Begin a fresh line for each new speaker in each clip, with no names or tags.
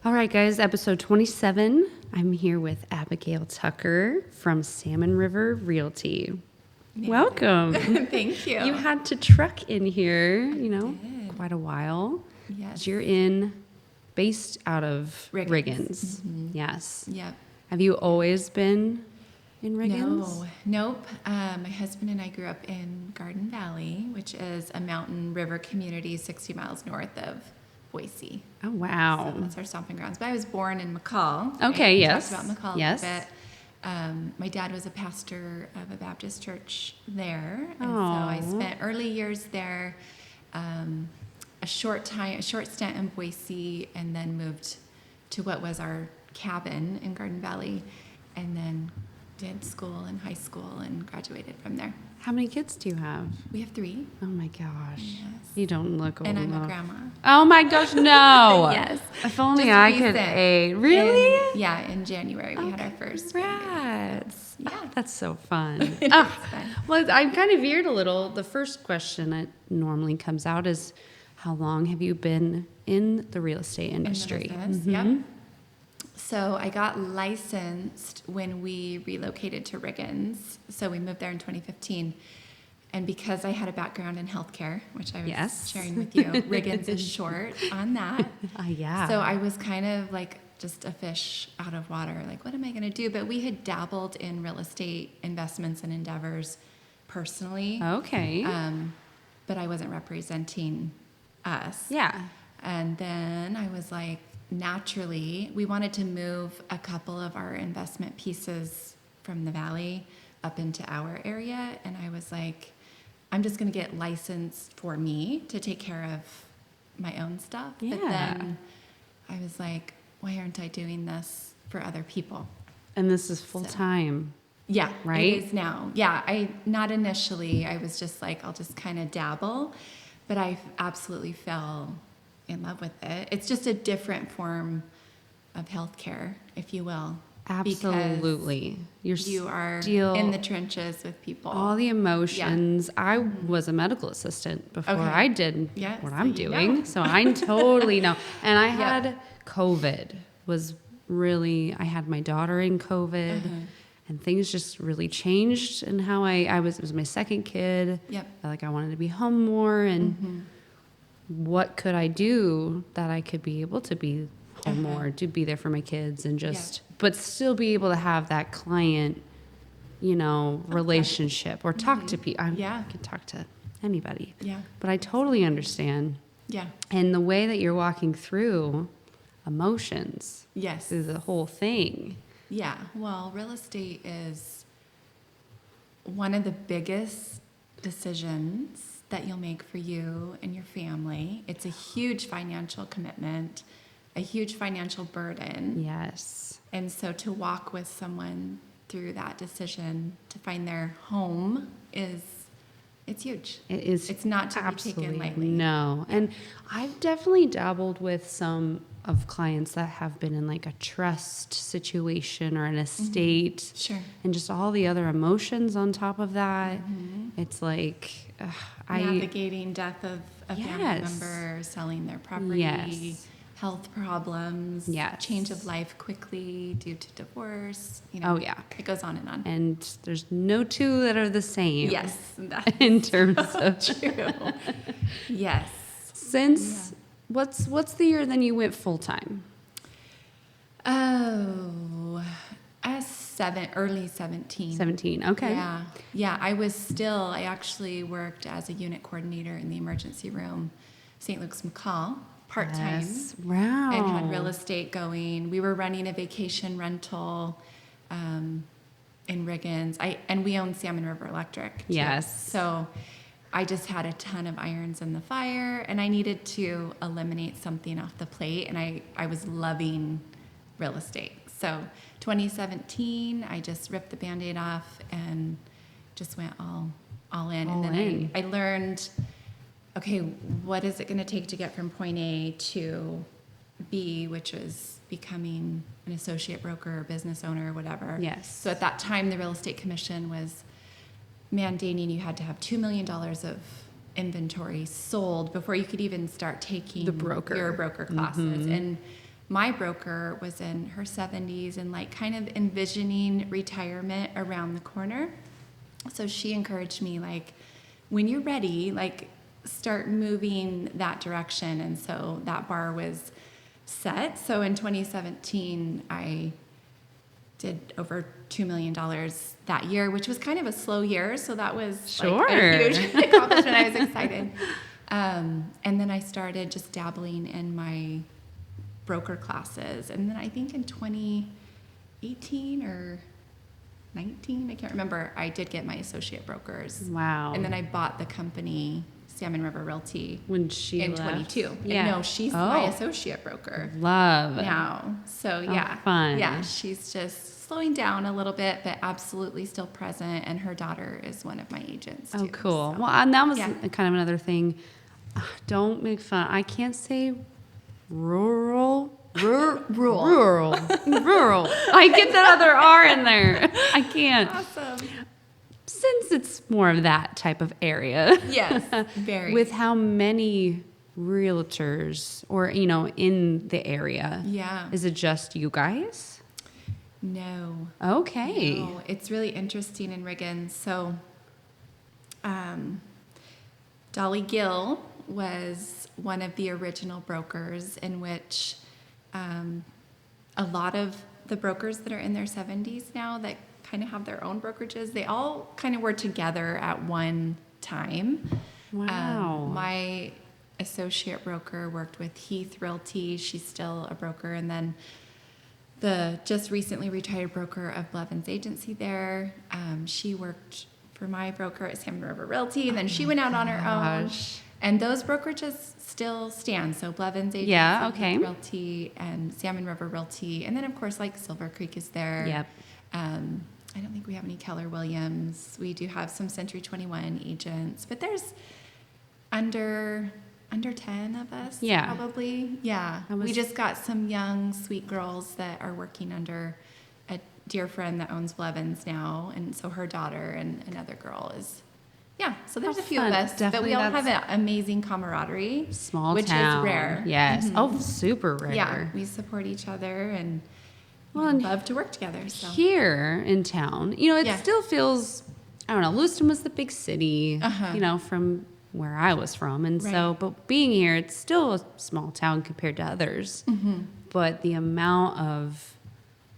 All right, guys, episode 27. I'm here with Abigail Tucker from Salmon River Realty.
Yeah.
Welcome.
Thank you.
You had to truck in here,
did.
quite a while.
Yes.
You're based out of
Riggins.
Riggins.
Mm-hmm.
Yes.
Yep.
Have you always been in Riggins?
No. Nope. My husband and I grew up in Garden Valley, which is a mountain river community 60 miles north of Boise.
Oh, wow.
So that's our stomping grounds. But I was born in McCall.
Okay,
right? We
yes.
talked about McCall
Yes.
a little bit. My dad was a pastor of a Baptist church there, and so
Aw.
I spent early years there, a short stint in Boise, and then moved to what was our cabin in Garden Valley, and then did school and high school and graduated from there.
How many kids do you have?
We have 3.
Oh, my gosh.
Yes.
You don't look old
And I'm
enough.
a grandma.
Oh, my gosh, no.
Yes.
If only
Just
I could
recent.
age. Really?
In January we had our first.
Congrats.
Yeah.
Oh, that's so fun.
It
Oh,
is fun.
well, I kind of veered a little. The first question that normally comes out is, how long have you been in the real estate industry?
In the business,
Mhm.
Yep. So I got licensed when we relocated to Riggins. So we moved there in 2015. And because I had a background in healthcare, which I was
Yes.
sharing with you, Riggins is short on that.
Yeah.
So I was kind of like just a fish out of water. Like, what am I going to do? But we had dabbled in real estate investments and endeavors personally.
Okay.
But I wasn't representing us.
Yeah.
And then I was like, naturally, we wanted to move a couple of our investment pieces from the valley up into our area. And I was like, I'm just going to get licensed for me to take care of my own stuff.
Yeah.
But then I was like, why aren't I doing this for other people?
And this is full time.
Yeah,
Right?
it is now. Yeah, not initially. I was just like, I'll just kind of dabble, but I absolutely fell in love with it. It's just a different form of healthcare, if you will.
Absolutely.
Because you are
still
in the trenches with people.
all the emotions. I was a medical assistant before
Okay.
I did
Yeah,
what
so
I'm
you
doing.
know.
So I totally know. And I
Yep.
had COVID I had my daughter in COVID
Uh-huh.
and things just really changed in how it was my second kid.
Yep.
I wanted to be home more and
Mm-hmm.
what could I do that I could be able to be home
Uh-huh.
more, to be there for my kids and
Yeah.
but still be able to have that client, relationship or talk to people.
Yeah.
I can talk to anybody.
Yeah.
But I totally understand.
Yeah.
And the way that you're walking through emotions
Yes.
through the whole thing.
Yeah. Well, real estate is one of the biggest decisions that you'll make for you and your family. It's a huge financial commitment, a huge financial burden.
Yes.
And so to walk with someone through that decision to find their home it's huge.
It is.
It's not to be
absolutely
taken lightly.
No. And I've definitely dabbled with some of clients that have been in a trust situation or an estate.
Sure.
And just all the other emotions on top of that.
Mm-hmm.
It's
Navigating death of a family
Yes.
member, selling their property,
Yes.
health problems,
Yes.
change of life quickly due to divorce.
Oh, yeah.
It goes on and on.
And there's no two that are the same.
Yes, that's
In terms of
true. Yes.
Since what's the year then you went full time?
Oh, early 17.
17. Okay.
Yeah. I actually worked as a unit coordinator in the emergency room, St. Luke's McCall, part-time.
Yes. Wow.
And had real estate going. We were running a vacation rental in Riggins. And we own Salmon River Electric, too.
Yes.
So I just had a ton of irons in the fire, and I needed to eliminate something off the plate, and I was loving real estate. So 2017, I just ripped the Band-Aid off and just went all in.
All
and then
in.
I learned, okay, what is it going to take to get from point A to B, which was becoming an associate broker or business owner or whatever.
Yes.
So at that time, the Real Estate Commission was mandating you had to have $2 million of inventory sold before you could even start taking
The broker.
your broker classes. And my broker was in her 70s and like kind of envisioning retirement around the corner. So she encouraged me, like, when you're ready, like, start moving that direction. And so that bar was set. So in 2017, I did over $2 million that year, which was kind of a slow year. So that was like a huge accomplishment. I was excited. And then I started just dabbling in my broker classes. And then I think in 2018 or 19, I can't remember, I did get my associate brokers.
Wow.
And then I bought the company Salmon Realty
When she
in
left.
22.
Yeah.
And no, she's my associate broker
Love.
now. So yeah.
Fun.
Yeah, she's just slowing down a little bit, but absolutely still present. And her daughter is one of my agents too.
Oh, cool.
So,
Well, and that was
yeah.
kind of another thing. Don't make fun. I can't say rural. Rural. I get that other R in there. I can't.
Awesome.
Since it's more of that type of area.
Yes, very.
With how many realtors or, in the area.
Yeah.
Is it just you guys?
No.
Okay.
No, it's really interesting in Riggins. So, Dolly Gill was one of the original brokers in which a lot of the brokers that are in their 70s now that kind of have their own brokerages, they all kind of were together at one time.
Wow.
My associate broker worked with Heath Realty. She's still a broker. And then the just recently retired broker of Blevins Agency there, she worked for my broker at Salmon River Realty. And then she went out on her own. And those brokerages still stand. So Blevins Agency,
Yeah, okay.
Heath Realty, and Salmon River Realty. And then, of course, like Silver Creek is there.
Yep.
I don't think we have any Keller Williams. We do have some Century 21 agents, but there's under 10 of us,
Yeah.
probably. Yeah. We just got some young, sweet girls that are working under a dear friend that owns Blevins now, and so her daughter and another girl is. Yeah, so there's a few
fun.
of us,
Definitely
but we all have an amazing camaraderie.
Small
which
town.
is rare.
Yes.
Mhm.
Oh, super rare.
Yeah, we support each other and
and
love to work together. So.
here in town, it
Yeah.
still feels, I don't know, Lewiston was the big city,
Uh-huh.
from where I was from. And so,
Right.
but being here, it's still a small town compared to others.
Mm-hmm.
But the amount of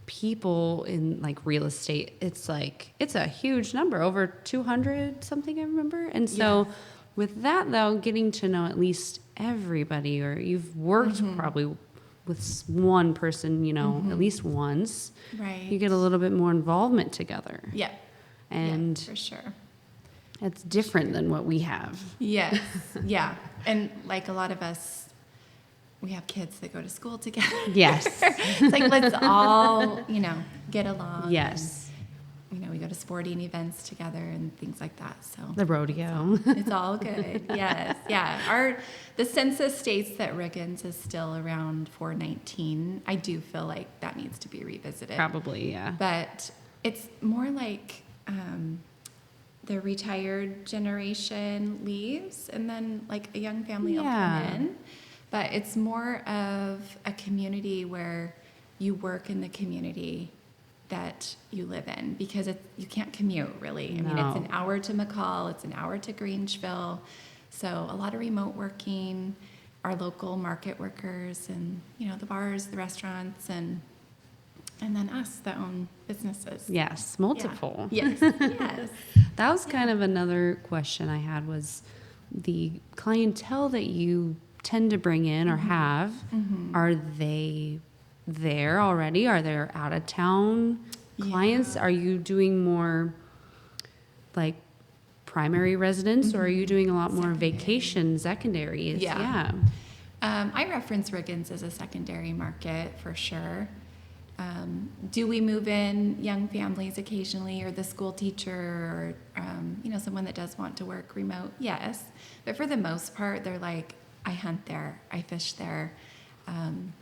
people in like real estate, it's a huge number, over 200 something, I remember. And so with that though, getting to know at least everybody, or you've worked probably with one person, at least once,
Right.
you get a little bit more involvement together.
Yeah.
And
for sure.
it's different than what we have.
Yes. Yeah. And like a lot of us, we have kids that go to school together.
Yes.
It's like, let's all, get along.
Yes.
And, we go to sporting events together and things like that. So
The rodeo.
it's all good. Yes. Yeah. The census states that Riggins is still around 419. I do feel like that needs to be revisited.
Probably, yeah.
But it's more like the retired generation leaves and then like a young family will come in. But it's more of a community where you work in the community that you live in, because you can't commute really. I mean, it's an hour to McCall, it's an hour to Grangeville. So a lot of remote working, our local market workers and, the bars, the restaurants, and then us that own businesses.
Yes, multiple.
Yeah. Yes.
That was kind of another question I had, was the clientele that you tend to bring in or have, are they there already? Are there out of town clients? Are you doing more like primary residence, or are you doing a lot more vacation secondaries?
Yeah. I reference Riggins as a secondary market for sure. Do we move in young families occasionally, or the school teacher, or someone that does want to work remote? Yes, but for the most part, they're like, I hunt there, I fish there.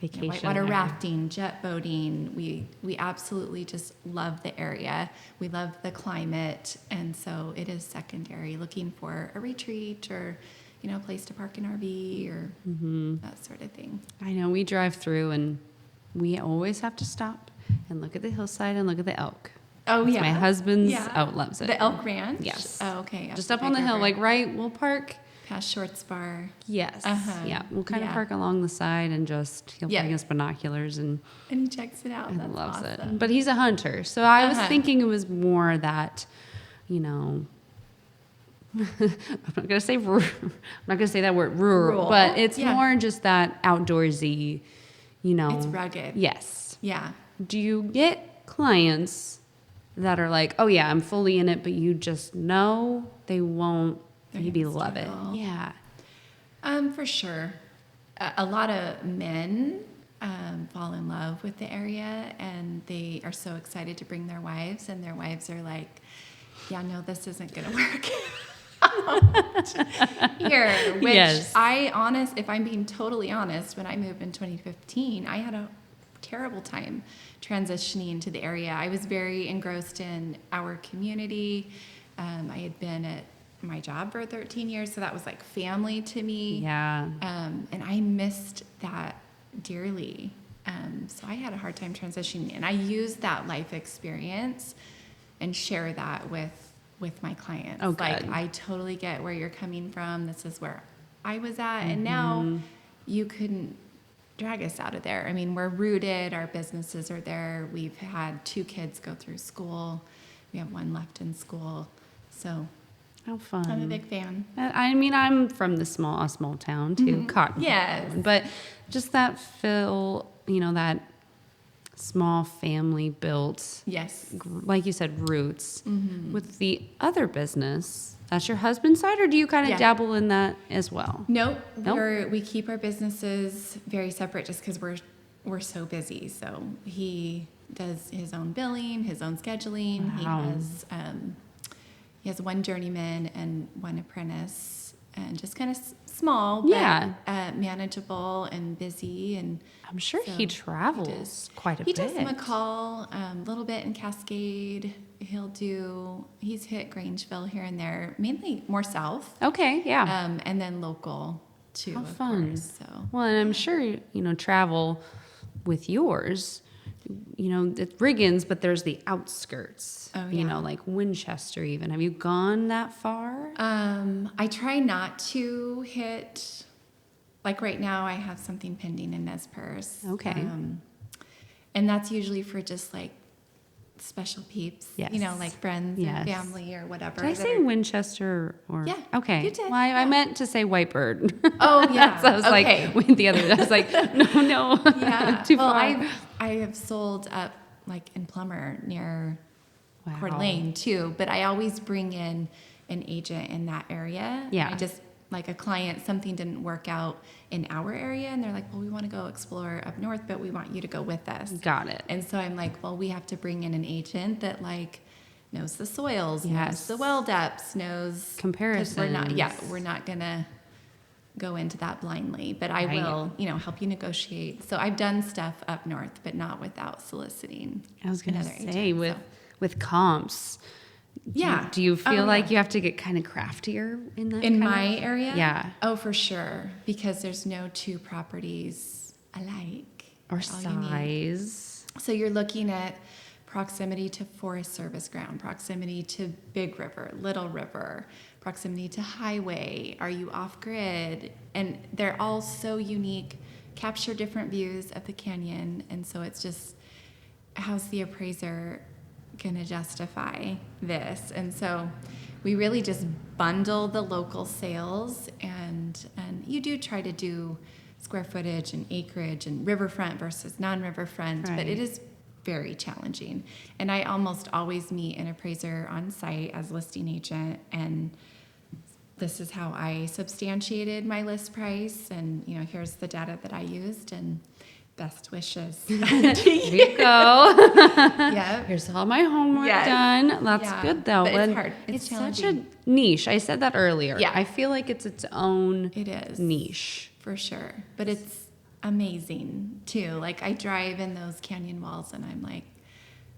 Vacation
whitewater
there.
rafting, jet boating. We absolutely just love the area. We love the climate, and so it is secondary. Looking for a retreat or, a place to park an RV or that sort of thing.
I know we drive through and we always have to stop and look at the hillside and look at the elk.
Oh,
It's
yeah.
my husband's
Yeah.
loves it.
The Elk Ranch?
Yes.
Oh, okay.
Just up on the hill, like we'll park.
Past Shorts Bar.
Yes.
Uh-huh.
Yeah. We'll kind of
Yeah.
park along the side and he'll
Yeah.
bring us binoculars and
And he checks it out.
he
That's
loves
awesome.
it. But he's a hunter. So I was
Uh-huh.
thinking it was more that, I'm not gonna say I'm not gonna say that word rural, but it's more just that outdoorsy,
It's rugged.
Yes.
Yeah.
Do you get clients that are like, oh yeah, I'm fully in it, but you just know they won't
They're
maybe
gonna
love it?
struggle.
Yeah.
For sure. A lot of men fall in love with the area, and they are so excited to bring their wives, and their wives are like, yeah, no, this isn't going to work here. Which
Yes.
if I'm being totally honest, when I moved in 2015, I had a terrible time transitioning to the area. I was very engrossed in our community. I had been at my job for 13 years, so that was like family to me.
Yeah.
And I missed that dearly. So I had a hard time transitioning, and I used that life experience and share that with my clients.
Oh,
like,
good.
I totally get where you're coming from. This is where I was at, and now you couldn't drag us out of there. I mean, we're rooted. Our businesses are there. We've had 2 kids go through school. We have 1 left in school. So
How fun.
I'm a big fan.
I mean, I'm from a small town too, Cotton.
Yes.
But just that that small family built,
Yes.
like you said, roots. With the other business, that's your husband's side, or do you kind of
Yeah.
dabble in that as well?
Nope.
Nope?
We keep our businesses very separate just because we're so busy. So he does his own billing, his own scheduling.
Wow.
He has 1 journeyman and 1 apprentice, and just kind of small,
Yeah.
but manageable and busy. And
I'm sure
so
he travels quite a
he
bit.
does McCall, a little bit in Cascade. He's hit Grangeville here and there, mainly more south.
Okay, yeah.
And then local too,
How
of
fun.
course. So
Well, and I'm sure, travel with yours, it's Riggins, but there's the outskirts,
Oh, yeah.
like Winchester even. Have you gone that far?
I try not to hit, like right now I have something pending in Nez Perce.
Okay.
And that's usually for just like special peeps,
Yes.
like friends
Yes.
and family or whatever.
Did I
that
say
are-
Winchester or?
Yeah,
Okay.
you did,
Well, I
yeah.
meant to say Whitebird.
Oh, yeah.
So I was
Okay.
like, with the other, I was like, no,
Yeah.
too
well,
far.
I have sold up like in Plummer near
Wow.
Coeur d'Alene too, but I always bring in an agent in that area.
Yeah.
I just like a client, something didn't work out in our area, and they're like, well, we want to go explore up north, but we want you to go with us.
Got it.
And so I'm like, well, we have to bring in an agent that like knows the soils,
Yes.
knows the well depths, knows 'cause
Comparisons.
we're not gonna go into that blindly, but I
Right.
will, help you negotiate. So I've done stuff up north, but not without soliciting.
I was going to
another
say
agent,
with comps.
Yeah.
Do you feel
Oh,
like
yeah.
you have to get kind of craftier in that?
In
kind
my
of-
area?
Yeah.
Oh, for sure. Because there's no 2 properties alike.
Or
All you need.
size.
So you're looking at proximity to Forest Service ground, proximity to Big River, Little River, proximity to highway. Are you off grid? And they're all so unique, capture different views of the canyon. And so it's just, how's the appraiser going to justify this? And so we really just bundle the local sales, and you do try to do square footage and acreage and riverfront versus non-riverfront, but
Right.
it is very challenging. And I almost always meet an appraiser on site as listing agent, and this is how I substantiated my list price, and here's the data that I used, and best wishes.
There you go.
Yeah.
Here's all my homework
Yes.
done. That's
Yeah.
good though.
But it's
And
hard. It's
such a
challenging.
niche. I said that earlier.
Yeah.
I feel like it's its own
It is.
niche.
For sure. But it's amazing too. Like I drive in those canyon walls and I'm like,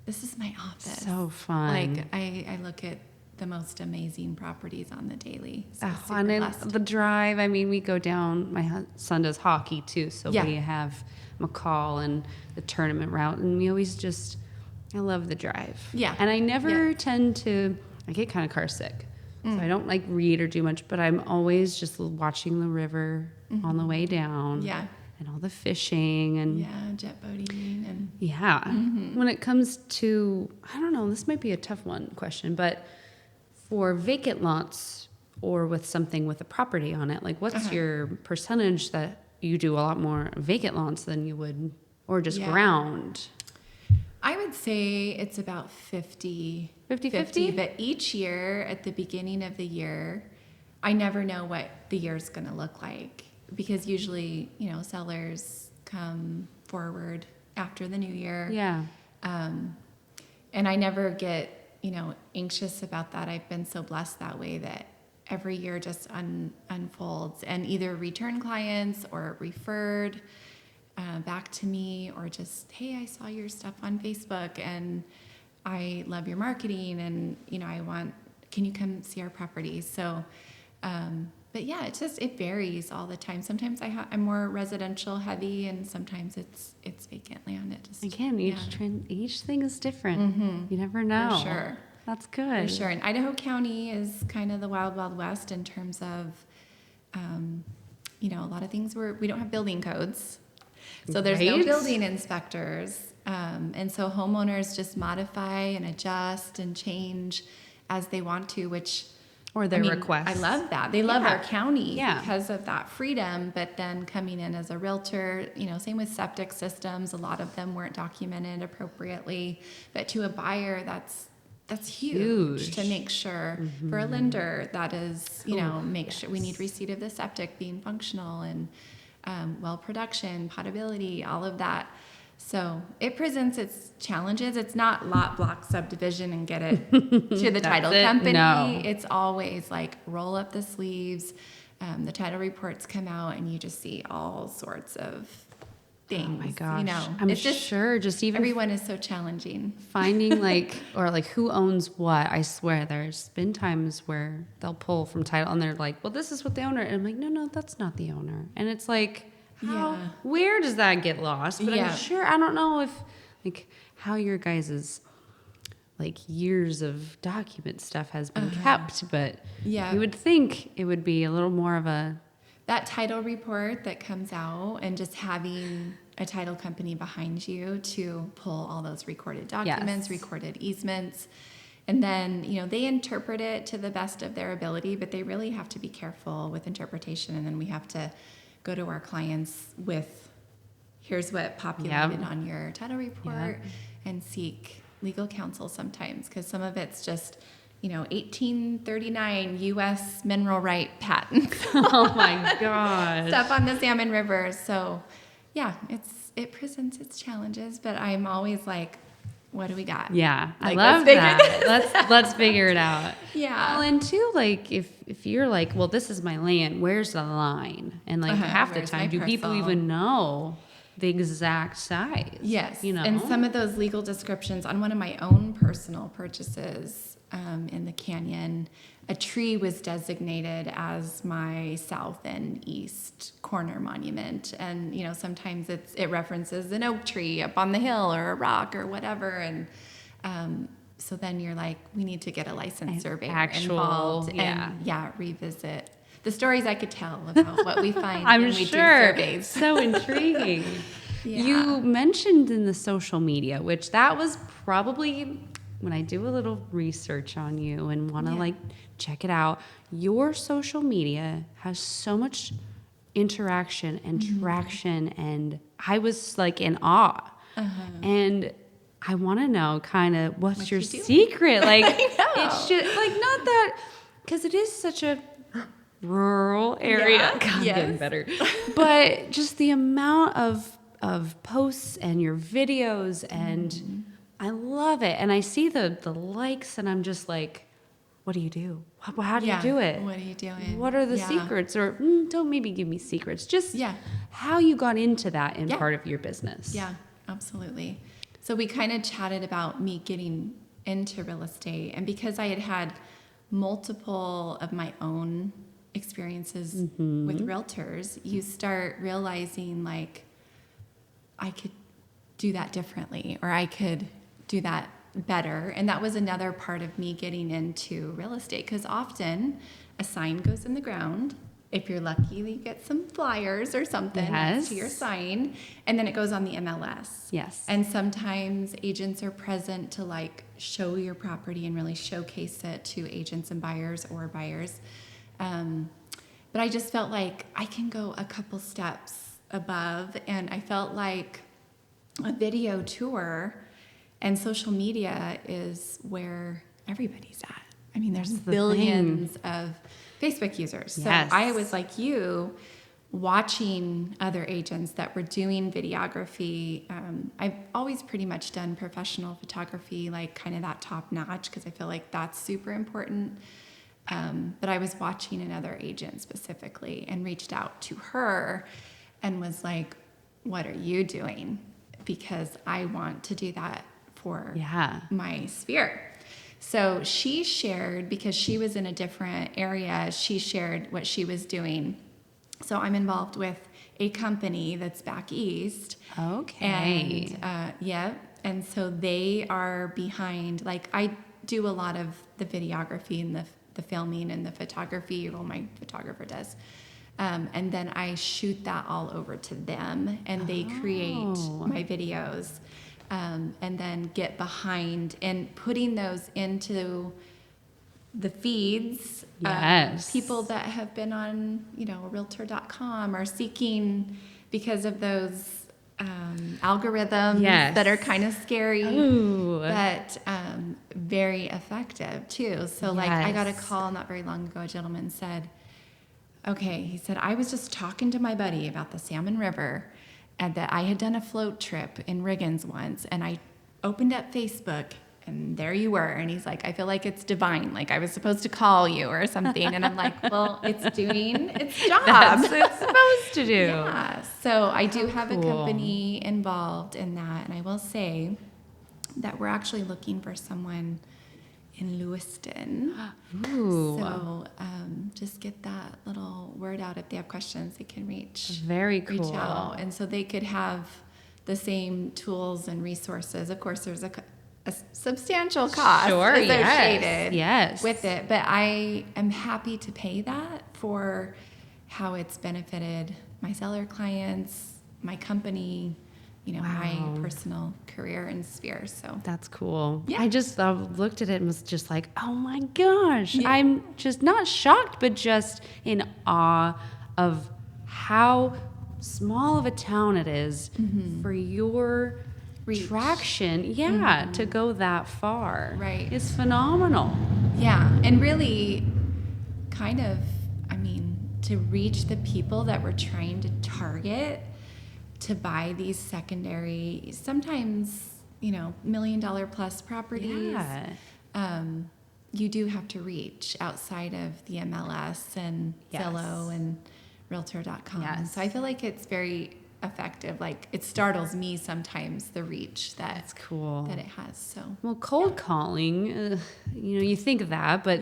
this is my office.
So fun.
Like I look at the most amazing properties on the daily. So
Oh,
super
and then
blessed.
the drive, I mean, we go down, my son does hockey too, so
Yeah.
we have McCall and the tournament route, and we always just, I love the drive.
Yeah.
And I never
Yeah.
tend to, I get kind of car sick, so I don't like read or do much, but I'm always just watching the river on the way down.
Yeah.
And all the fishing and
Yeah, jet boating and
yeah. When it comes to, I don't know, this might be a tough question, but for vacant lots or with something with a property on it, like what's your percentage that you do a lot more vacant lots than you would, or just
Yeah.
ground?
I would say it's about 50-50, but each year at the beginning of the year, I never know what the year's going to look like because usually, sellers come forward after the new year.
Yeah.
And I never get, anxious about that. I've been so blessed that way that every year just unfolds and either return clients or referred back to me or just, hey, I saw your stuff on Facebook and I love your marketing and, can you come see our property? So, but yeah, it varies all the time. Sometimes I'm more residential heavy and sometimes it's vacant land. It just,
Again, each thing is different. You never know.
For sure.
That's good.
For sure. And Idaho County is kind of the wild, wild west in terms of, a lot of things we don't have building codes. So there's no
Right?
building inspectors. And so homeowners just modify and adjust and change as they want to, which
Or their requests.
I love that. They love our county
Yeah.
because of that freedom, but then coming in as a realtor, same with septic systems, a lot of them weren't documented appropriately, but to a buyer, that's huge to make sure for a lender that is, make sure we need receipt of the septic being functional and well production, potability, all of that. So it presents its challenges. It's not lot block subdivision and get it to the title company.
No.
It's always like roll up the sleeves. The title reports come out and you just see all sorts of things.
Oh my gosh.
I'm
I'm sure just even
everyone is so challenging.
finding or who owns what. I swear there's been times where they'll pull from title and they're like, well, this is what the owner, and I'm like, no, that's not the owner. And it's like, where does that get lost? But I'm sure, I don't know if how your guys's years of document stuff has been kept, but you would think it would be a little more of
that title report that comes out and just having a title company behind you to pull all those recorded documents, recorded easements. And then, they interpret it to the best of their ability, but they really have to be careful with interpretation. And then we have to go to our clients with, here's what populated on your title report and seek legal counsel sometimes. Because some of it's just, 1839 U.S. mineral right patent.
oh my gosh.
Stuff on the Salmon River. So, yeah, it presents its challenges, but I'm always like, what do we got?
Yeah, I love that. Let's figure it out.
Yeah.
Well, and too, if you're well, this is my land. Where's the line? And half the time, do people even know the exact size?
Yes. And some of those legal descriptions on one of my own personal purchases in the canyon, a tree was designated as my south and east corner monument. And, sometimes it references an oak tree up on the hill or a rock or whatever. And so then you're like, we need to get a licensed surveyor involved and revisit the stories I could tell about what we find when we do surveys.
So intriguing. You mentioned in the social media, which that was probably when I do a little research on you and want to check it out, your social media has so much interaction and traction, and I was in awe. And I want to know kind of what's your secret. It's just not that, because it is such a rural area. Getting better. But just the amount of posts and your videos and I love it. And I see the likes and I'm just like, what do you do? How do you do it?
What are you doing?
What are the secrets? Or don't maybe give me secrets. Just how you got into that in part of your business.
Yeah, absolutely. So we kind of chatted about me getting into real estate. And because I had multiple of my own experiences with realtors, you start realizing like I could do that differently, or I could do that better. And that was another part of me getting into real estate, because often a sign goes in the ground. If you're lucky, you get some flyers or something next to your sign, and then it goes on the MLS.
Yes.
And sometimes agents are present to like show your property and really showcase it to agents and buyers or buyers. But I just felt like I can go a couple steps above, and I felt like a video tour and social media is where everybody's at. I mean, there's billions of Facebook users.
Yes.
So I was like you, watching other agents that were doing videography. I've always pretty much done professional photography, like kind of that top notch, because I feel like that's super important. But I was watching another agent specifically and reached out to her and was like, what are you doing? Because I want to do that for my sphere. So she shared, because she was in a different area, she shared what she was doing. So I'm involved with a company that's back east.
Okay.
And and so they are behind, like I do a lot of the videography and the filming and the photography, well, my photographer does. And then I shoot that all over to them, and they create my videos, and then get behind and putting those into the feeds.
Yes.
People that have been on, Realtor.com are seeking because of those algorithms that are kind of scary, but very effective too. So like I got a call not very long ago. A gentleman said, he said, I was just talking to my buddy about the Salmon River, and that I had done a float trip in Riggins once, and I opened up Facebook, and there you were. And he's like, I feel like it's divine. Like I was supposed to call you or something. And I'm like, well, it's doing its job.
That's what it's supposed to do.
Yeah. So I do have a company involved in that. And I will say that we're actually looking for someone in Lewiston.
Ooh.
So just get that little word out. If they have questions, they can reach out. And so they could have the same tools and resources. Of course, there's a substantial cost associated with it, but I am happy to pay that for how it's benefited my seller clients, my company, my personal career and sphere. So
that's cool.
Yeah.
I just looked at it and was just like, oh my gosh. Yeah. I'm just not shocked, but just in awe of how small of a town it is for your traction, to go that far.
Right.
It's phenomenal.
Yeah. And really kind of, to reach the people that we're trying to target to buy these secondary, sometimes, $1 million plus properties.
Yeah.
You do have to reach outside of the MLS and Zillow and Realtor.com.
Yes.
So I feel like it's very effective. Like it startles me sometimes, the reach
that's cool
that it has. So
cold calling, you think of that, but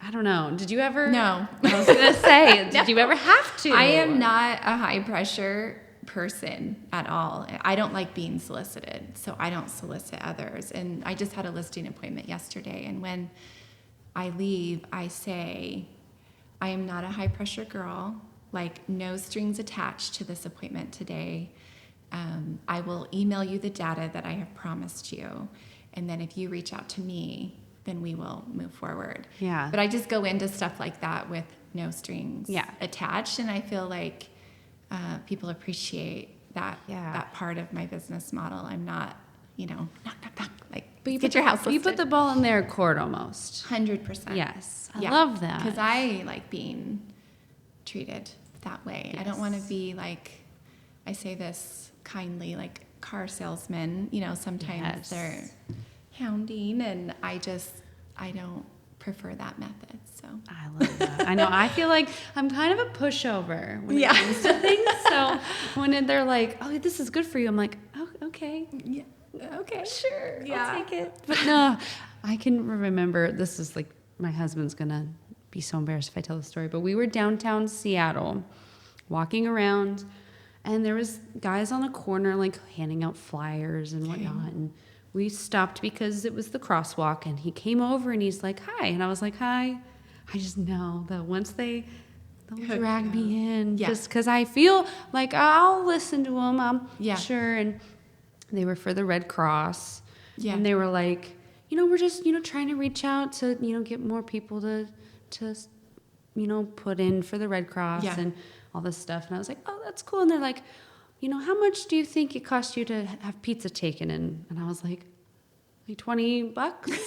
I don't know. Did you ever?
No.
I was gonna say, did you ever have to?
I am not a high pressure person at all. I don't like being solicited, so I don't solicit others. And I just had a listing appointment yesterday, and when I leave, I say, I am not a high pressure girl. Like no strings attached to this appointment today. I will email you the data that I have promised you, and then if you reach out to me, then we will move forward.
Yeah.
But I just go into stuff like that with no strings attached, and I feel like people appreciate that part of my business model. I'm not, knock, knock, knock, like, but you get your house listed.
You put the ball in their court almost.
100%.
Yes. I love that.
Because I like being treated that way. Yes. I don't want to be like, I say this kindly, like car salesmen, sometimes they're hounding, and I don't prefer that method. So
I love that. I know. I feel like I'm kind of a pushover when it comes to things. So when they're like, "Oh, this is good for you," I'm like, "Oh, okay,
okay,
sure, I'll take it." But no, I can remember. This is like my husband's going to be so embarrassed if I tell the story, but we were downtown Seattle walking around, and there was guys on a corner like handing out flyers and whatnot. And we stopped because it was the crosswalk, and he came over and he's like, hi. And I was like, hi. I just know that once they'll drag me in, just because I feel like I'll listen to them. I'm sure. And they were for the Red Cross. Yeah. And they were like, we're just, trying to reach out to, get more people to put in for the Red Cross and all this stuff. And I was like, oh, that's cool. And they're like, how much do you think it cost you to have pizza taken in? And I was like $20.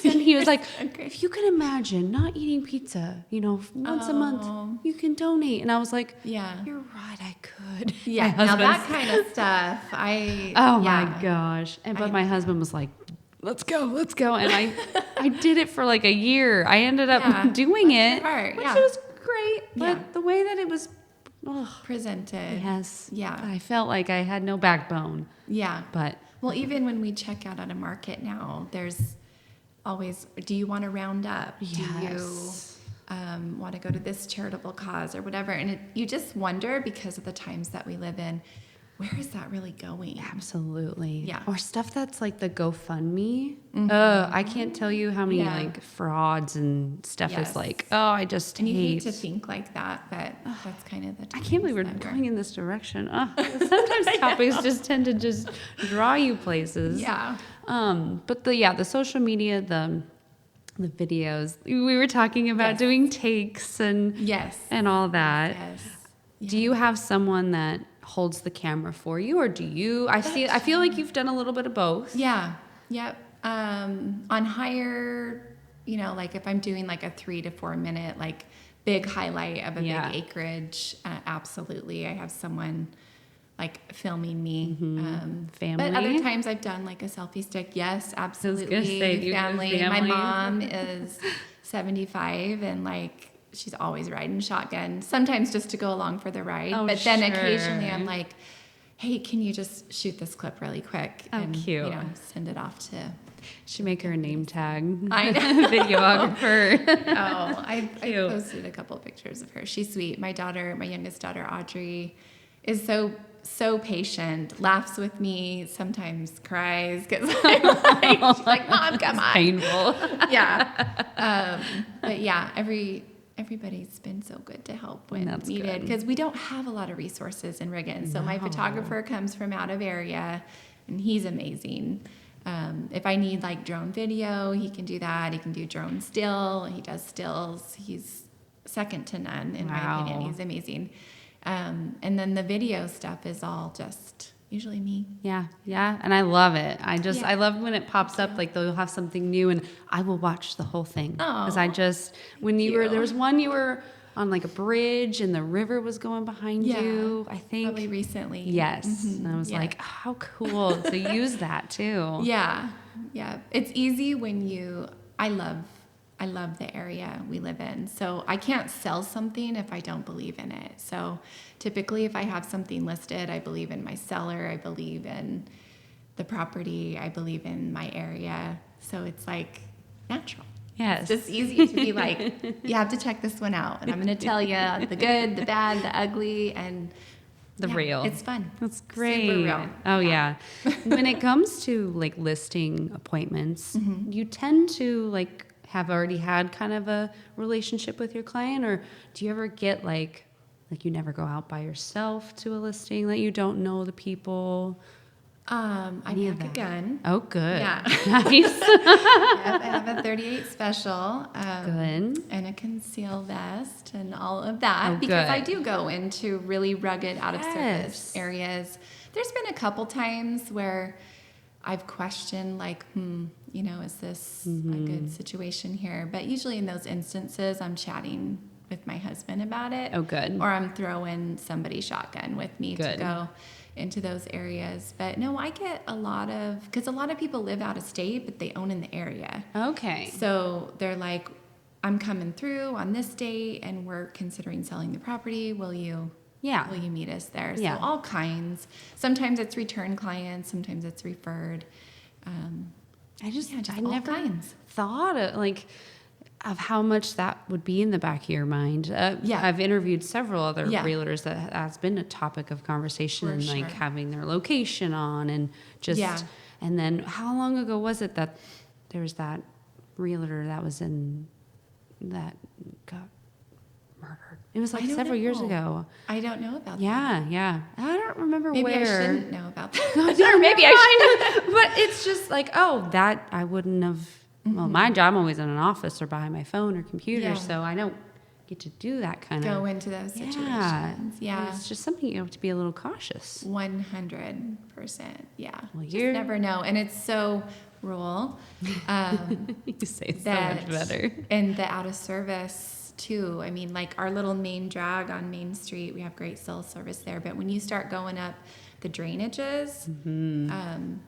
And he was like, if you can imagine not eating pizza, once a month, you can donate. And I was like, you're right, I could.
Yeah, now that kind of stuff,
my gosh. But my husband was like, let's go. And I did it for like a year. I ended up doing it, which was great. But the way that it was
presented.
Yes. Yeah. I felt like I had no backbone.
Yeah.
But
well, even when we check out at a market now, there's always, do you want to round up?
Yes.
Do you want to go to this charitable cause or whatever? And you just wonder, because of the times that we live in, where is that really going?
Absolutely.
Yeah.
Or stuff that's like the GoFundMe. I can't tell you how many like frauds and stuff is like, I just
and you
hate.
hate to think like that, but that's kind of the
I can't believe we're going in this direction. Sometimes topics just tend to just draw you places.
Yeah.
But the social media, the videos, we were talking about doing takes and all that.
Yes.
Do you have someone that holds the camera for you, or do you? I feel like you've done a little bit of both.
Yeah. Yep. On higher, like if I'm doing like a 3 to 4 minute like big highlight of a big acreage, absolutely, I have someone like filming me.
Family.
But other times I've done like a selfie stick. Yes, absolutely.
I was gonna say,
family. My mom is 75 and like she's always riding shotgun, sometimes just to go along for the ride. But then occasionally I'm like, hey, can you just shoot this clip really quick? And,
cute.
Send it off to...
Should make her a name tag.
I know.
Videographer.
I posted a couple of pictures of her. She's sweet. My youngest daughter, Audrey, is so patient, laughs with me, sometimes cries because she's like, Mom, come on.
Painful.
But yeah, everybody's been so good to help when needed, because we don't have a lot of resources in Riggin. So my photographer comes from out of area, and he's amazing. If I need like drone video, he can do that. He can do drone still. He does stills. He's second to none in my opinion. He's amazing. And then the video stuff is all just usually me.
Yeah. And I love it. I love when it pops up, like they'll have something new and I will watch the whole thing. Because there was one you were on like a bridge and the river was going behind you, I think.
Probably recently.
Yes. Mm-hmm. And I was like, how cool to use that too.
Yeah. It's easy when I love the area we live in. So I can't sell something if I don't believe in it. So typically if I have something listed, I believe in my seller, I believe in the property, I believe in my area. So it's like natural.
Yes.
It's just easy to be like, you have to check this one out. And I'm going to tell you the good, the bad, the ugly, and
the real.
It's fun.
That's great.
Super real.
Oh, yeah. When it comes to like listing appointments, you tend to like have already had kind of a relationship with your client, or do you ever get like you never go out by yourself to a listing, that you don't know the people?
I pack a gun.
Oh, good.
Yeah.
Nice.
I have a 38 special.
Good.
And a conceal vest and all of that. Because I do go into really rugged, out of service areas. There's been a couple times where I've questioned like, is this a good situation here? But usually in those instances, I'm chatting with my husband about it.
Oh, good.
Or I'm throwing somebody shotgun with me to go into those areas. But no, I get because a lot of people live out of state, but they own in the area.
Okay.
So they're like, I'm coming through on this date and we're considering selling the property. Will you meet us there? So all kinds. Sometimes it's return clients, sometimes it's referred.
I never thought of of how much that would be in the back of your mind.
Yeah.
I've interviewed several other
Yeah.
realtors that has been a topic of conversation,
For
and like
sure.
having their location on, and just,
Yeah.
and then how long ago was it that there was that realtor that was that got murdered? It was like
I don't
several years
know.
ago.
I don't know about that.
Yeah. I don't remember
Maybe
where.
I shouldn't know about that.
Or maybe I should. But it's just like, that I wouldn't have. Well, my job, I'm always in an office or behind my phone or computer,
Yeah.
so I don't get to do that kind
Go
of.
into those
Yeah.
situations. Yeah.
It's just something you have to be a little cautious.
100%. Yeah.
Well,
Just
you're-
never know. And it's so rural.
You say so
that,
much better.
And the out of service too. I mean, like our little main drag on Main Street, we have great cell service there. But when you start going up the drainages,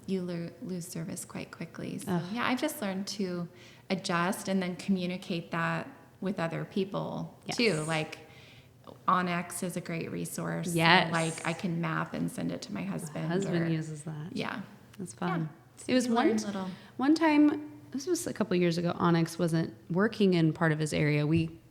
you lose service quite quickly. So yeah, I've just learned to adjust and then communicate that with other people too. Like Onyx is a great resource.
Yes.
So, like I can map and send it to my husband.
My husband
or-
uses that.
Yeah.
That's fun.
Yeah.
It was
You learn little.
one time. This was a couple years ago. Onyx wasn't working in part of his area.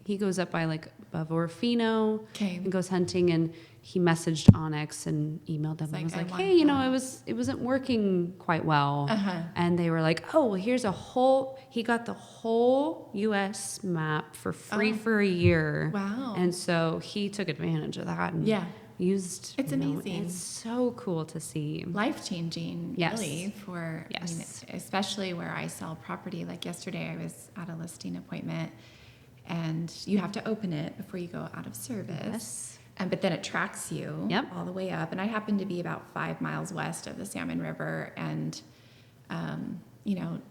He goes up by like above Orfino
Okay.
and goes hunting, and he messaged Onyx and emailed them and
like,
was
"I
like,
want
hey,
that."
it wasn't working quite well.
Uh-huh.
And they were like, oh, well, he got the whole US map for free for a year.
Wow.
And so he took advantage of that and
Yeah.
used.
It's amazing.
It's so cool to see.
Life-changing,
Yes.
really, for I mean,
Yes.
especially where I sell property. Like yesterday, I was at a listing appointment, and you have to open it before you go out of service.
Yes.
But then it tracks you
Yep.
all the way up. And I happen to be about 5 miles west of the Salmon River, and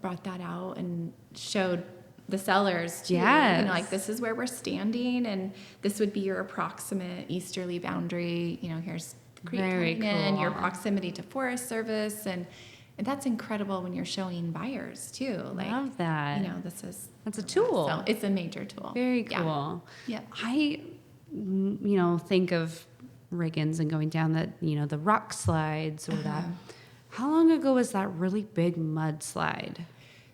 brought that out and showed the sellers too.
Yes.
Like this is where we're standing, and this would be your approximate easterly boundary. Here's the creek
Very
coming in, your
cool.
proximity to Forest Service, and that's incredible when you're showing buyers too. Like,
Love that.
this is
That's a tool.
So it's a major tool.
Very
Yeah.
cool.
Yeah.
I, think of Riggins and going down the rock slides or that. How long ago was that really big mudslide?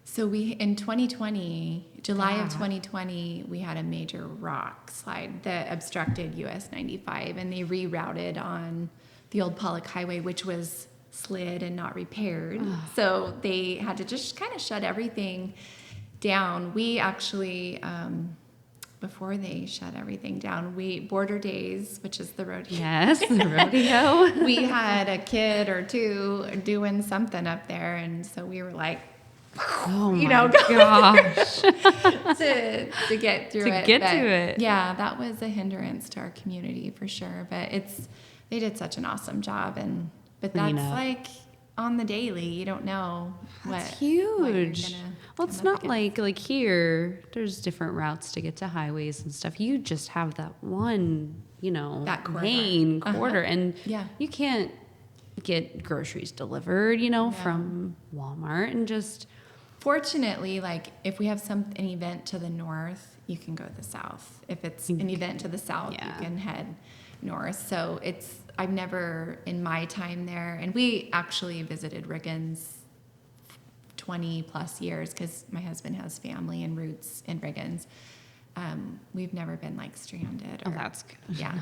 So in 2020, July
Yeah.
of 2020, we had a major rock slide that obstructed US 95, and they rerouted on the old Pollock Highway, which was slid and not repaired. So they had to just kind of shut everything down. We actually, before they shut everything down, Border Days, which is the rodeo.
Yes, the rodeo.
We had a kid or two doing something up there, and so we were like,
Oh my
gosh.
gosh.
to get through
To
it.
get
But
to it.
yeah, that was a hindrance to our community for sure. But they did such an awesome job, but that's
Clean up.
like on the daily. You don't know
That's
what you're
huge.
gonna
Well, it's
come up
not like here. There's different routes to get to highways and stuff. You just have that one,
That corridor.
main
Uh-huh.
corridor, and
Yeah.
you can't get groceries delivered, from Walmart and just.
Fortunately, like if we have an event to the north, you can go to the south. If it's an event to the south,
Yeah.
you can head north. So I've never in my time there, and we actually visited Riggins 20 plus years because my husband has family and roots in Riggins. We've never been like stranded or
That's good.
yeah,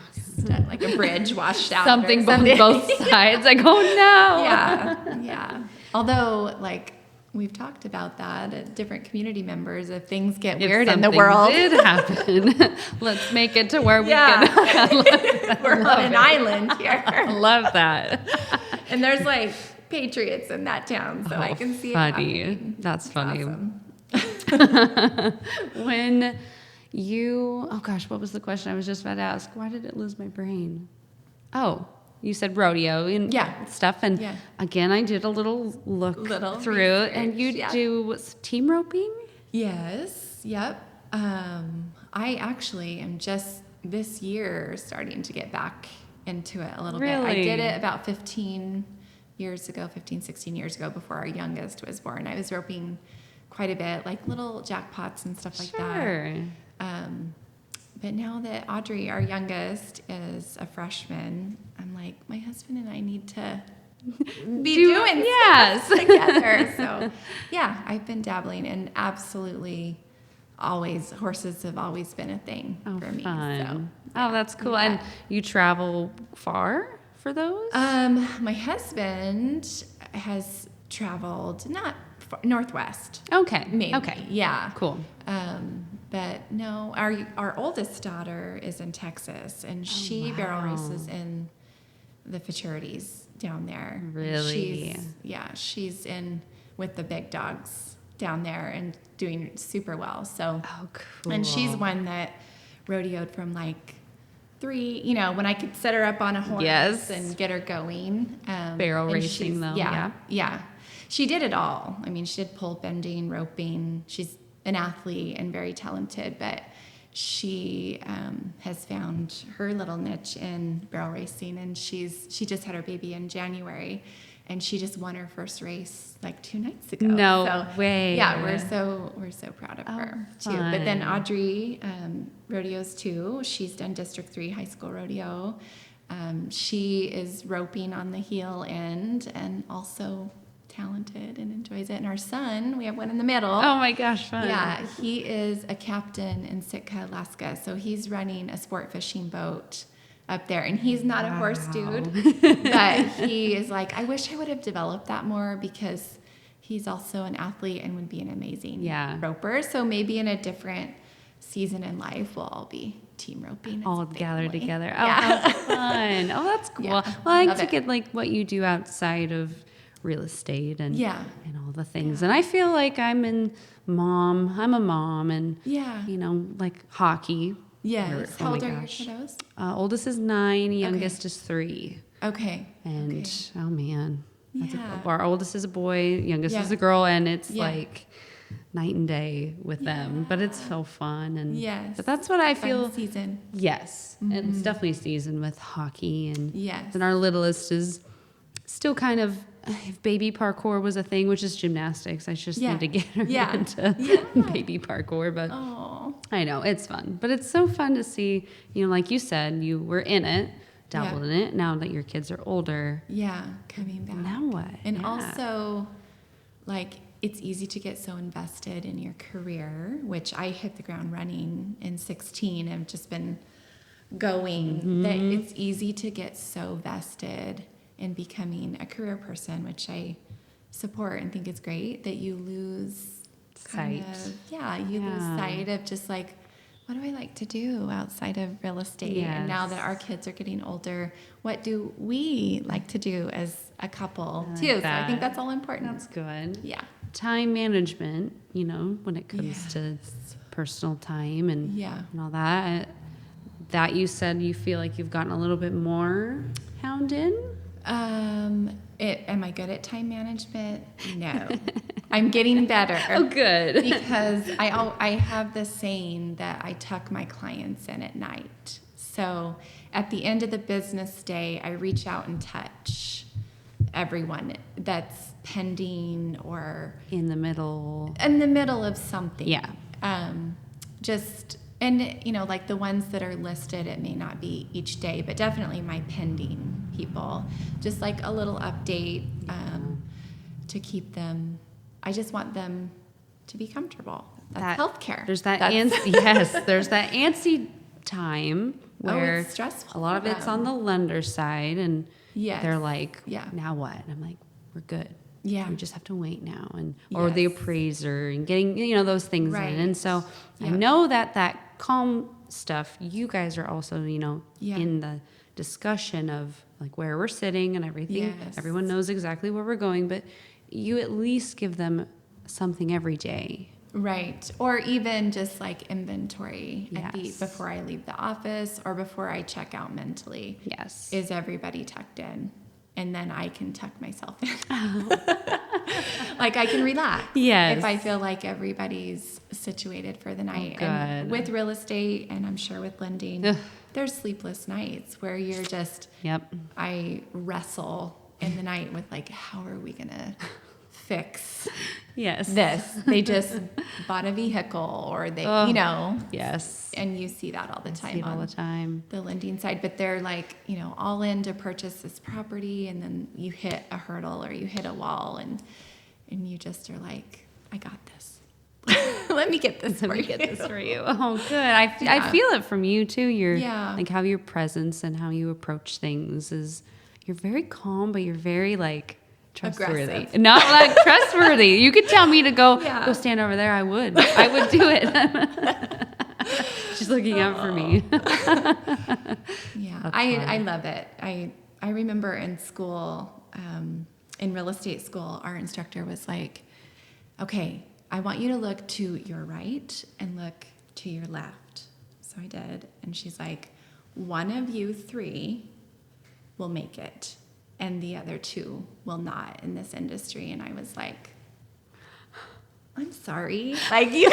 like a bridge washed out.
Something
or something.
on both sides. Like, oh no.
Yeah. Although, like, we've talked about that at different community members. If things get weird in the
something
world,
did happen. Let's make it to where we
Yeah.
can.
we're on an island here,
I love that.
and there's like patriots in that town, so I can see
funny.
it happening.
That's funny.
Awesome.
When oh gosh, what was the question I was just about to ask? Why did it lose my brain? Oh, you said rodeo and
Yeah.
stuff. And
Yeah.
again, I did a little look through, and you
research, yeah.
do what's team roping?
Yes. Yep. I actually am just this year starting to get back into it a little bit. I
Really?
did it about 16 years ago before our youngest was born. I was roping quite a bit, like little jackpots and stuff like that.
Sure.
But now that Audrey, our youngest, is a freshman, I'm like, my husband and I need to be doing
yes.
stuff together. So, yeah, I've been dabbling and absolutely horses have always been a thing for me.
Fun.
So,
Oh, that's cool. And you travel far for those?
my husband has traveled not far, Northwest.
Okay.
Maybe.
Okay.
Yeah.
Cool.
But no, our oldest daughter is in Texas, and she barrel races in the futurities down there.
Really?
She's in with the big dogs down there and doing super well. So,
cool.
and she's one that rodeoed from like 3, when I could set her up on a horse and get her going.
Barrel
and
racing though.
Yeah. She did it all. I mean, she did pole bending, roping. She's an athlete and very talented, but she has found her little niche in barrel racing, and she just had her baby in January, and she just won her first race like 2 nights ago.
No way.
Yeah, we're so proud of her too. But then Audrey rodeos too. She's done District 3 high school rodeo. She is roping on the heel end and also talented and enjoys it. And our son, we have one in the middle.
Oh my gosh, fun.
Yeah, he is a captain in Sitka, Alaska. So he's running a sport fishing boat up there. And he's not a horse dude, but he is like, I wish I would have developed that more, because he's also an athlete and would be an amazing roper. So maybe in a different season in life, we'll all be team roping.
All gathered together. Oh,
Yeah.
how fun. Oh, that's cool.
Yeah,
Well, I
love
think
it.
like what you do outside of real estate and all the things.
Yeah.
And I feel like I'm a mom and, like hockey.
Yes.
Oh
How
my
old are your
gosh.
kiddos?
Oldest is 9, youngest is 3.
Okay.
And oh man,
Yeah.
our oldest is a boy, youngest is a girl, and it's like night and day with them. But it's so fun, and but that's what I feel.
Fun season.
Yes, and it's definitely season with hockey, and
Yes.
and our littlest is still kind of. If baby parkour was a thing, which is gymnastics, I just need to get her into baby parkour. But I know it's fun, but it's so fun to see. Like you said, you were in it, dabbled in it. Now that your kids are older,
coming back.
now what?
And also, like, it's easy to get so invested in your career, which I hit the ground running in 16. I've just been going. That it's easy to get so vested in becoming a career person, which I support and think is great, that you lose
sight.
Lose sight of just like, what do I like to do outside of real estate?
Yes.
And now that our kids are getting older, what do we like to do as a couple too? So I think that's all important.
That's good.
Yeah.
Time management, when it comes to personal time and all that. That you said you feel like you've gotten a little bit more hounded.
Am I good at time management? No. I'm getting better.
Oh, good.
Because I have this saying that I tuck my clients in at night. So at the end of the business day, I reach out and touch everyone that's pending or
in the middle
of something. Yeah. Like the ones that are listed, it may not be each day, but definitely my pending people. Just like a little update to keep them. I just want them to be comfortable. That's healthcare.
There's that there's that antsy time where
it's stressful.
A lot of it's on the lender side, and
Yes.
they're like,
Yeah.
now what? And I'm like, we're good.
Yeah.
We just have to wait now. Or the
Yes.
appraiser and getting, those things
Right.
in. And so I
Yeah.
know that calm stuff, you guys are also, in the discussion of like where we're sitting and everything.
Yes.
Everyone knows exactly where we're going, but you at least give them something every day.
Right. Or even just like inventory
Yes.
before I leave the office or before I check out mentally.
Yes.
Is everybody tucked in? And then I can tuck myself in. Like I can relax.
Yes.
If I feel like everybody's situated for the night.
good.
And with real estate and I'm sure with lending,
Ugh.
there's sleepless nights where you're just,
Yep.
I wrestle in the night with like, how are we going to fix
Yes.
this? They just bought a vehicle or they,
Yes.
and you see that all the time
See it all
on
the time.
the lending side, but they're like, all in to purchase this property and then you hit a hurdle or you hit a wall and you just are like, I got this. Let me get this
Let
for
me
you.
get this for you. Oh, good. I
Yeah.
feel it from you too.
Yeah.
Like how your presence and how you approach things is, you're very calm, but you're very like trustworthy.
Aggressive.
Not like trustworthy. You could tell me to go
Yeah.
stand over there. I would do it. She's looking out for me.
Yeah,
That's
I
fun.
love it. I remember in school, in real estate school, our instructor was like, okay, I want you to look to your right and look to your left. So I did. And she's like, one of you three will make it, and the other two will not in this industry. And I was like, I'm sorry. Like, you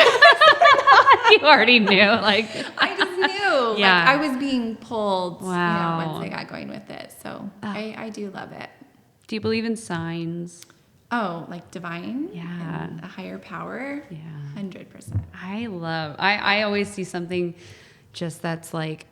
You already knew. Like,
I just knew.
Yeah.
Like, I was being pulled,
Wow.
once I got going with it. So I do love it.
do you believe in signs?
Oh, like divine?
Yeah.
And a higher power?
Yeah.
100%.
I always see something just that's like,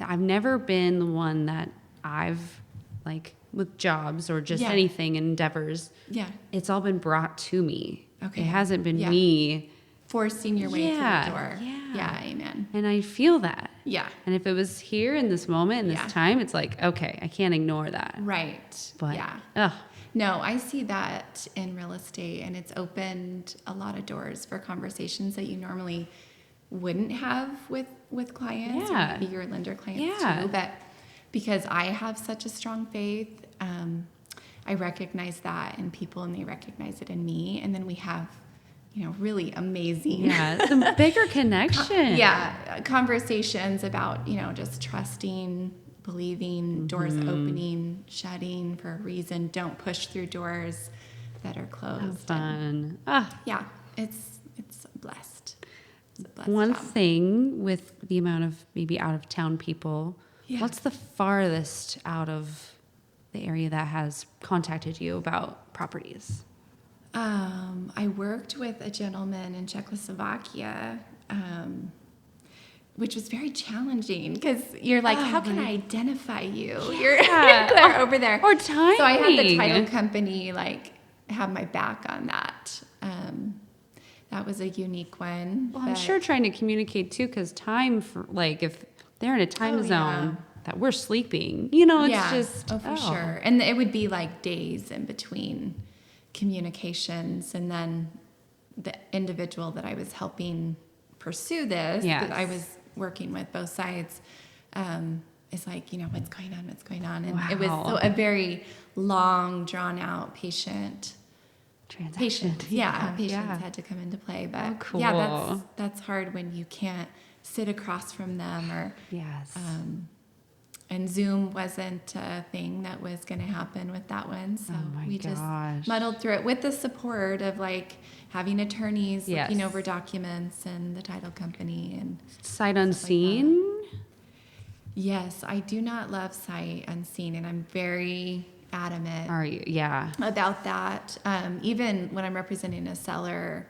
I've never been the one that I've like with jobs or just
Yeah.
anything endeavors.
Yeah.
It's all been brought to me.
Okay.
It hasn't been
Yeah.
me.
Forcing your way
Yeah,
through the door.
yeah.
Yeah, amen.
And I feel that.
Yeah.
And if it was here in this moment, in this
Yeah.
time, it's like, okay, I can't ignore that.
Right.
But,
yeah.
ugh,
No, I see that in real estate, and it's opened a lot of doors for conversations that you normally wouldn't have with clients,
Yeah.
or maybe your lender clients
Yeah.
too. But because I have such a strong faith, I recognize that in people, and they recognize it in me, and then we have, really amazing,
yeah, some bigger connection.
conversations about just trusting, believing, doors
Mm-hmm.
opening, shutting for a reason. Don't push through doors that are
How
closed.
fun. Ah,
Yeah, it's blessed. It's a blessed
one
job.
thing with the amount of maybe out of town people,
Yeah.
what's the farthest out of the area that has contacted you about properties?
I worked with a gentleman in Czechoslovakia, which was very challenging because you're like, how can I identify you? You're clear over there.
Or timing.
So I had the title company have my back on that. That was a unique one.
Well, I'm
but-
sure trying to communicate too, because time for like if they're in a time
Oh,
zone
yeah.
that we're sleeping, it's
yeah.
just
for sure. And it would be like days in between communications, and then the individual that I was helping pursue this,
Yes.
that I was working with both sides, is like, what's going on? And it was
Wow.
a very long, drawn out patient.
Transaction.
Patience
Yeah.
had to come into play. But
Oh, cool.
yeah, that's hard when you can't sit across from them, or
Yes.
and Zoom wasn't a thing that was going to happen with that one. So
Oh my
we
gosh.
just muddled through it with the support of having attorneys
Yes.
looking over documents and the title company. And
Sight unseen.
yes, I do not love sight unseen, and I'm very adamant
Are you? Yeah.
about that. Even when I'm representing a seller,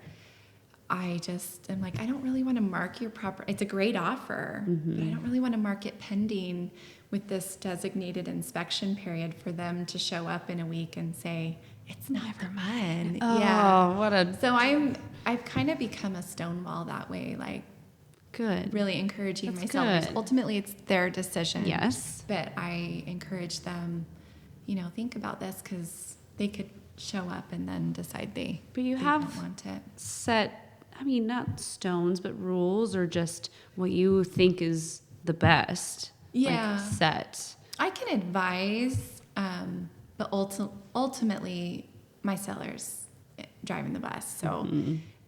I just am like, I don't really want to mark your property. It's a great offer, but I don't really want to mark it pending with this designated inspection period for them to show up in a week and say, it's not for mine.
Oh, what a
So I've kind of become a stonewall that way,
good.
really encouraging
That's
my sellers.
good.
Ultimately, it's their decision.
Yes.
But I encourage them, think about this, because they could show up and then decide they
But you
they
have
don't want it.
set, not stones, but rules, or just what you think is the best.
Yeah.
Set.
I can advise, but ultimately, my seller's driving the bus. So,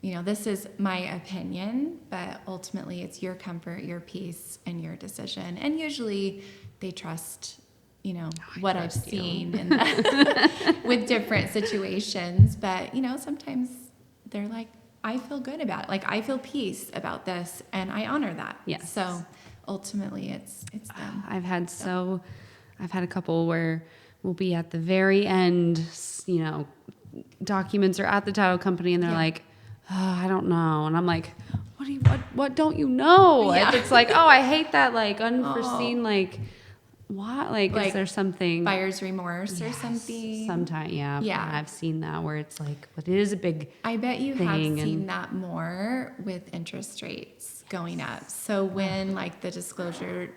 this is my opinion, but ultimately, it's your comfort, your peace, and your decision. And usually, they trust, what I've
trust you.
seen and with different situations. But, sometimes they're like, I feel good about it. I feel peace about this, and I honor that.
Yes.
So ultimately, it's them.
I've had a couple where we'll be at the very end, documents are at the title company, and they're
Yeah.
like, oh, I don't know. And I'm like, what don't you know?
Yeah.
It's like, oh, I hate that, unforeseen, Why? Like, is there something?
Buyer's remorse or something?
Sometimes, yeah.
Yeah.
I've seen that where it's like, but it is a big
I bet you have
thing,
seen that more with interest rates going up. So when like the disclosure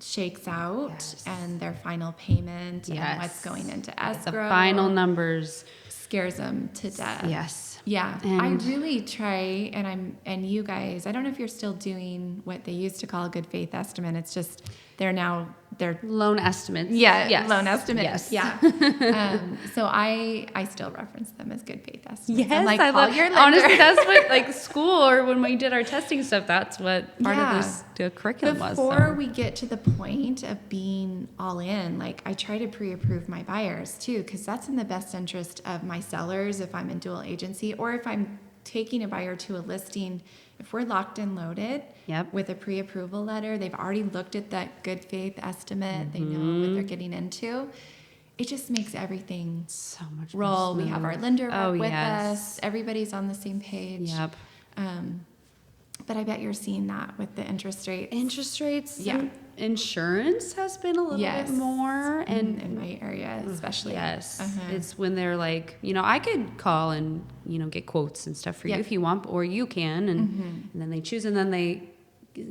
shakes out and their final payment and what's going into escrow,
the final numbers
scares them to death.
Yes.
Yeah,
And
I really try, and you guys, I don't know if you're still doing what they used to call a good faith estimate. It's just they're
loan estimates.
Yeah,
yes.
loan estimates.
Yes.
Yeah. So I still reference them as good faith estimates.
Yes,
I'm like,
I
call
love.
your lender.
Honestly, that's what like school or when we did our testing stuff. That's what part of the curriculum was.
Before we get to the point of being all in, like I try to pre-approve my buyers too, because that's in the best interest of my sellers if I'm in dual agency or if I'm taking a buyer to a listing. If we're locked and loaded with a pre-approval letter, they've already looked at that good faith estimate. They know what they're getting into. It just makes everything
so much
roll. We have our lender work with
yes.
us. Everybody's on the same page.
Yep.
But I bet you're seeing that with the interest rates.
Interest rates,
yeah.
Insurance has been a little bit more, and
in my area especially.
Yes, it's when they're like, I could call and get quotes and stuff for you if you want, or you can, and then they choose, and then they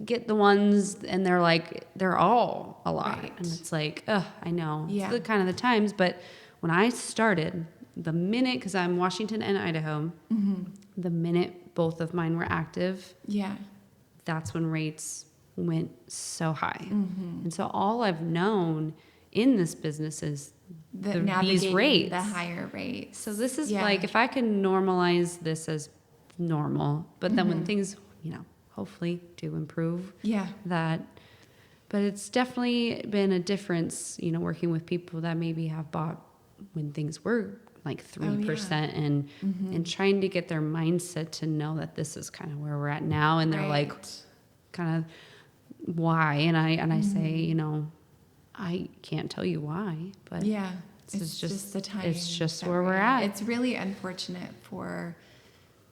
get the ones, and they're like, they're all a lot, and it's like, I know, it's the kind of the times, but when I started, the minute, because I'm Washington and Idaho, the minute both of mine were active, that's when rates went so high. And so all I've known in this business is these rates.
The higher rates.
So this is like, if I can normalize this as normal, but then when things, hopefully do improve, but it's definitely been a difference, working with people that maybe have bought when things were like 3% and trying to get their mindset to know that this is kind of where we're at now. And they're like, kind of, why? And I say, I can't tell you why, but it's just the time. It's just where we're at.
It's really unfortunate for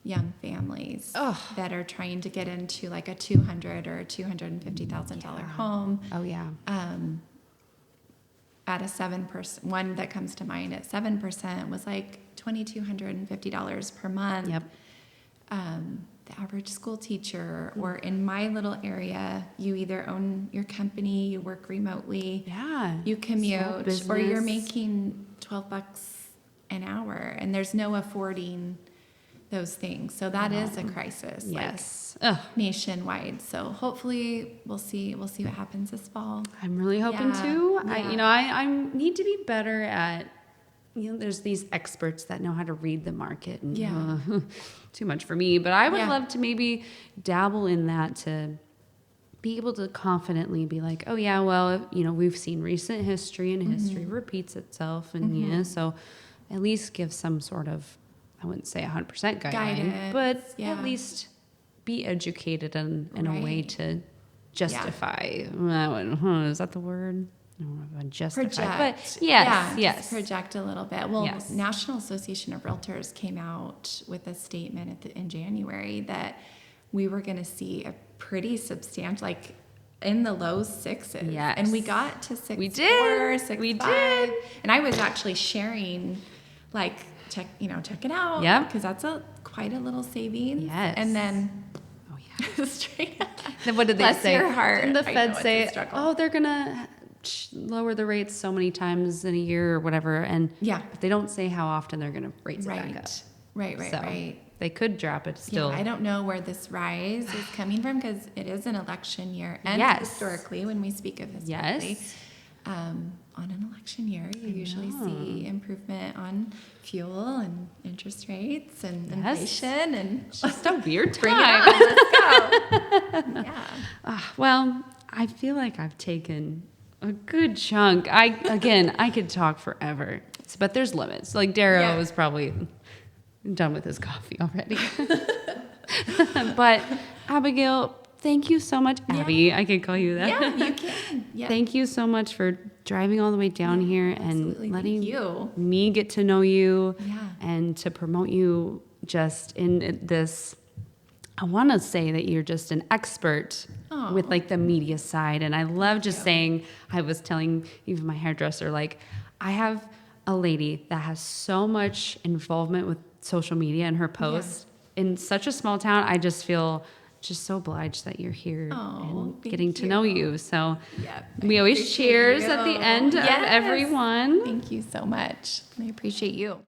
young families that are trying to get into like a $200,000 or $250,000 home.
Oh yeah.
At a 7%, one that comes to mind at 7% was like $2,250 per month.
Yep.
The average school teacher, or in my little area, you either own your company, you work remotely, you commute, or you're making $12 an hour, and there's no affording those things. So that is a crisis.
Yes.
Nationwide. So hopefully we'll see what happens this fall.
I'm really hoping to. I need to be better at, there's these experts that know how to read the market, and too much for me, but I would love to maybe dabble in that, to be able to confidently be like, oh yeah, well, we've seen recent history, and history repeats itself, and so at least give some sort of, I wouldn't say 100% guidance, but at least be educated in a way to justify. Is that the word? I don't know if I justify, but yes.
Project a little bit. Well, National Association of Realtors came out with a statement in January that we were going to see a pretty substantial, like in the low sixes.
Yes.
And we got to 6.4,
we did.
6.5.
We did.
And I was actually sharing, like, check it out.
Yeah.
Because that's quite a little savings.
Yes.
And then, straight up.
Then what did they
Bless
say?
your heart.
Didn't the Fed say, they're going to lower the rates so many times in a year or whatever, and but they don't say how often they're going to raise it back up. Right. They could drop it still.
I don't know where this rise is coming from, because it is an election year, and historically, when we speak of historically, on an election year, you usually see improvement on fuel and interest rates and inflation, and
it's just a weird time.
Bring it on. Let's go.
Well, I feel like I've taken a good chunk. I could talk forever, but there's limits. Like Darrow is probably done with his coffee already. But Abigail, thank you so much. Abby, I can call you that.
Yeah, you can. Yeah.
Thank you so much for driving all the way down here and letting me get to know you and to promote you just in this I want to say that you're just an expert with like the media side. And I love just saying, I was telling even my hairdresser, like I have a lady that has so much involvement with social media and her posts in such a small town. I just feel just so obliged that you're here and getting to know you. So we always cheers at the end of every one.
Thank you so much. I appreciate you.